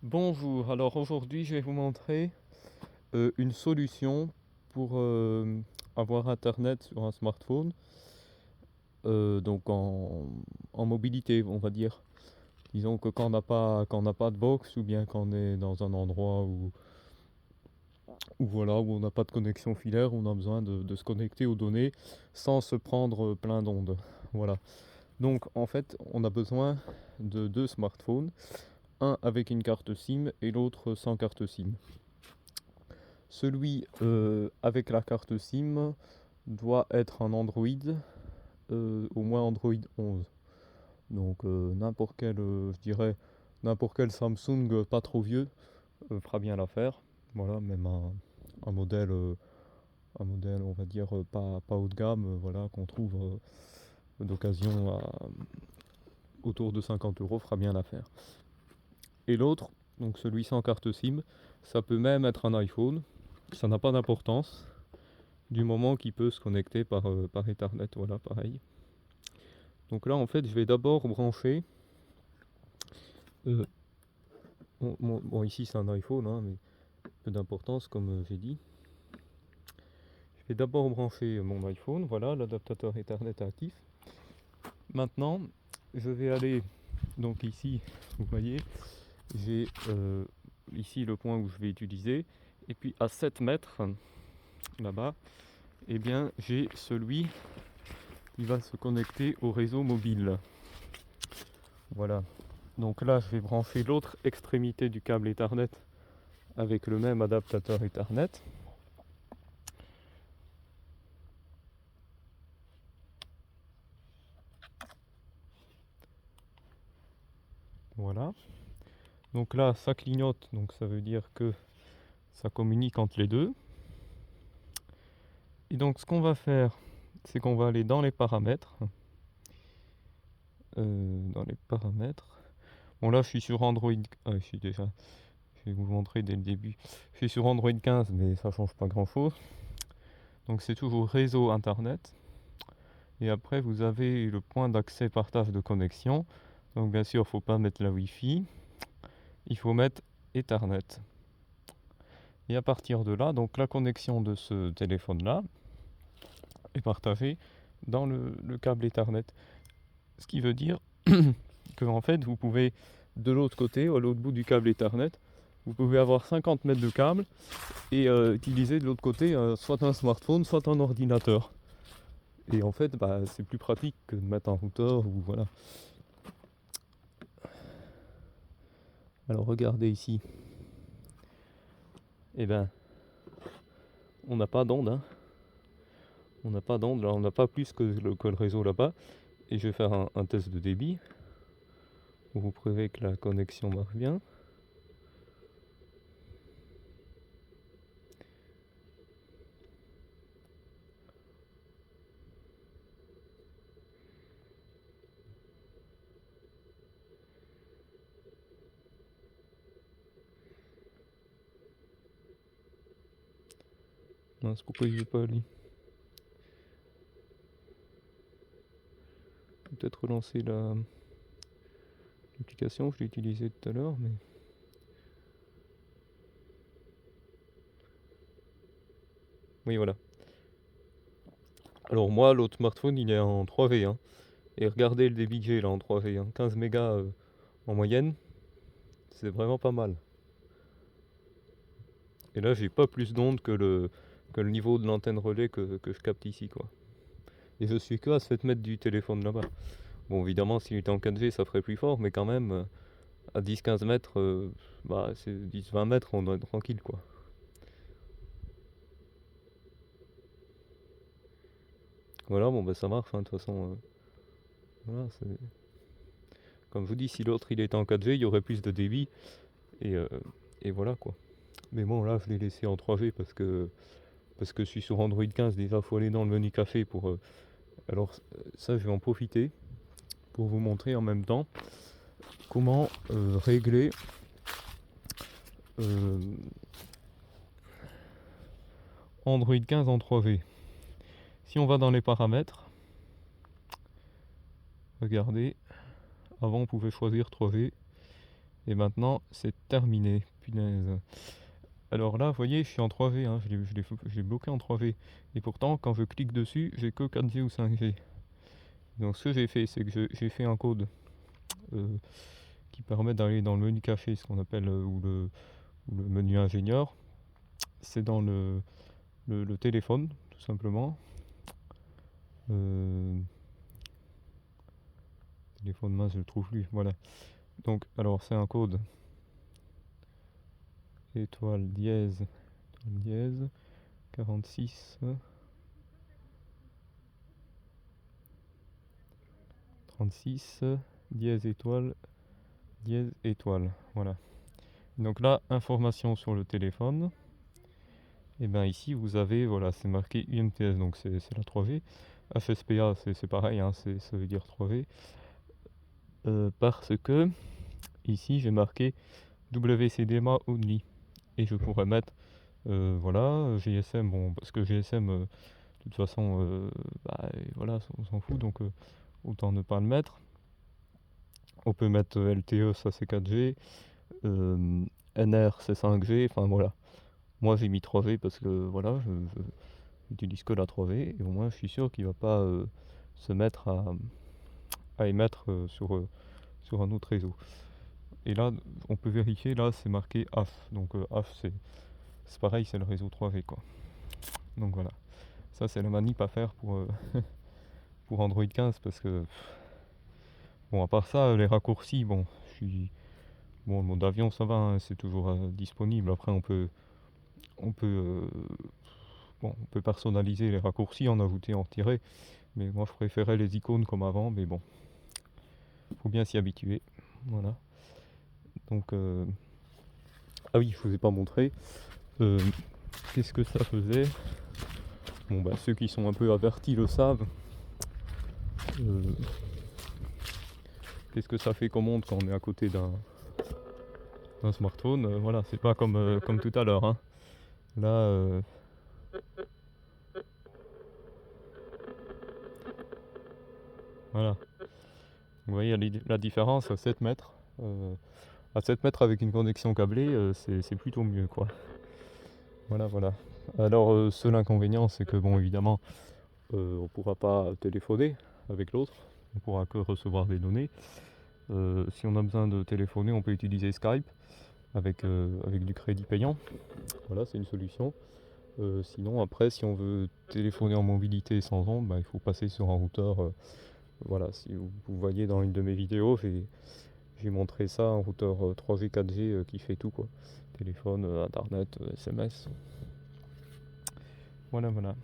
Bonjour, alors aujourd'hui je vais vous montrer une solution pour avoir internet sur un smartphone, donc en mobilité on va dire. Disons que quand on n'a pas de box ou bien quand on est dans un endroit où voilà, où on n'a pas de connexion filaire, on a besoin de se connecter aux données sans se prendre plein d'ondes. Voilà. Donc en fait on a besoin de deux smartphones, un avec une carte SIM et l'autre sans carte SIM. Celui avec la carte SIM doit être un Android, au moins Android 11. Donc n'importe quel, je dirais, n'importe quel Samsung pas trop vieux fera bien l'affaire. Voilà, même un modèle, on va dire, pas haut de gamme, voilà, qu'on trouve d'occasion autour de 50 euros fera bien l'affaire. Et l'autre, donc celui sans carte SIM, ça peut même être un iPhone, ça n'a pas d'importance. Du moment qu'il peut se connecter par Ethernet, voilà, pareil. Donc là, en fait, je vais d'abord brancher. euh, bon, ici c'est un iPhone, hein, mais peu d'importance, comme j'ai dit. Je vais d'abord brancher mon iPhone, voilà, l'adaptateur Ethernet est actif. Maintenant, je vais aller, donc ici, vous voyez, j'ai ici le point où je vais utiliser, et puis à 7 mètres, là-bas, eh bien, j'ai celui qui va se connecter au réseau mobile. Voilà. Donc là, je vais brancher l'autre extrémité du câble Ethernet avec le même adaptateur Ethernet. Voilà. Donc là, ça clignote, donc ça veut dire que ça communique entre les deux. Et donc, ce qu'on va faire, c'est qu'on va aller dans les paramètres. Dans les paramètres. Bon, là, je suis sur Android. Ah, je suis déjà. Je vais vous montrer dès le début. Je suis sur Android 15, mais ça change pas grand-chose. Donc, c'est toujours réseau Internet. Et après, vous avez le point d'accès partage de connexion. Donc, bien sûr, il ne faut pas mettre la Wi-Fi. Il faut mettre Ethernet. Et à partir de là, donc la connexion de ce téléphone-là est partagée dans le câble Ethernet. Ce qui veut dire que en fait, vous pouvez, de l'autre côté, à l'autre bout du câble Ethernet, vous pouvez avoir 50 mètres de câble et utiliser de l'autre côté soit un smartphone, soit un ordinateur. Et en fait, bah, c'est plus pratique que de mettre un routeur ou voilà. Alors regardez ici. Eh ben, on n'a pas d'onde, hein. On n'a pas d'onde, là, on n'a pas plus que le réseau là-bas. Et je vais faire un test de débit pour vous prouver que la connexion marche bien. Mince, pourquoi il ne veut pas lui? Peut-être relancer l'application, je l'ai utilisée tout à l'heure, mais... Oui, voilà. Alors moi, l'autre smartphone, il est en 3V, hein. Et regardez le débit que j'ai là en 3V, hein. 15 mégas en moyenne, c'est vraiment pas mal. Et là, j'ai pas plus d'ondes que le niveau de l'antenne relais que je capte ici, quoi. Et je suis que à 7 mètres du téléphone là-bas. Bon, évidemment, s'il était en 4G, ça ferait plus fort, mais quand même, à 10-15 mètres, bah, c'est 10-20 mètres, on doit être tranquille, quoi. Voilà, bon, bah ça marche, hein, de toute façon. Voilà, comme je vous dis, si l'autre il était en 4G, il y aurait plus de débit, et, euh, et voilà, quoi. Mais bon, là, je l'ai laissé en 3G parce que je suis sur Android 15, déjà, il faut aller dans le menu café pour... alors, ça, je vais en profiter pour vous montrer en même temps comment régler euh, Android 15 en 3G. Si on va dans les paramètres, regardez, avant on pouvait choisir 3G, Et maintenant, c'est terminé. Punaise. Alors là, vous voyez, je suis en 3V, hein, je l'ai bloqué en 3V. Et pourtant, quand je clique dessus, j'ai que 4G ou 5G. Donc ce que j'ai fait, c'est que j'ai fait un code euh, qui permet d'aller dans le menu caché, ce qu'on appelle, ou le menu ingénieur. C'est dans le téléphone, tout simplement. Euh, téléphone mince, je le trouve plus, voilà. Donc, alors c'est un code étoile dièse, 46 36 dièse étoile, voilà. Donc là, information sur le téléphone. Et bien ici, vous avez, voilà, c'est marqué UMTS, donc c'est la 3G. FSPA, c'est pareil, hein, ça veut dire 3V. Parce que ici, j'ai marqué WCDMA only. Et je pourrais mettre, voilà, GSM, bon, parce que GSM, de toute façon, bah, voilà, on s'en fout, donc autant ne pas le mettre. On peut mettre LTE, ça c'est 4G, NR c'est 5G, enfin voilà. Moi j'ai mis 3V parce que voilà, je n'utilise que la 3V et au moins je suis sûr qu'il ne va pas se mettre à émettre sur un autre réseau. Et là, on peut vérifier, là c'est marqué AF, donc AF c'est pareil, c'est le réseau 3V quoi. Donc voilà, ça c'est la manip à faire pour Android 15 parce que, bon à part ça, les raccourcis, bon, bon, le mode avion ça va, hein, c'est toujours disponible, après on peut personnaliser les raccourcis, en ajouter, en retirer. Mais moi je préférais les icônes comme avant, mais bon, faut bien s'y habituer. Voilà. Donc, ah oui, je vous ai pas montré. Euh, Qu'est-ce que ça faisait? Bon, bah, ceux qui sont un peu avertis le savent. Euh, Qu'est-ce que ça fait qu'on monte quand on est à côté d'un smartphone? Voilà, c'est pas comme tout à l'heure, hein. Là, voilà. Vous voyez la différence à 7 mètres. À 7 mètres avec une connexion câblée, c'est plutôt mieux, quoi. Voilà, voilà. Alors, seul inconvénient, c'est que, bon, évidemment, on pourra pas téléphoner avec l'autre, on pourra que recevoir des données. Si on a besoin de téléphoner, on peut utiliser Skype avec du crédit payant. Voilà, c'est une solution. Sinon, après, si on veut téléphoner en mobilité sans ondes, bah, il faut passer sur un routeur. Voilà, si vous voyez dans une de mes vidéos, j'ai montré ça, un routeur 3G, 4G qui fait tout, quoi. Téléphone, internet, SMS. Voilà, voilà.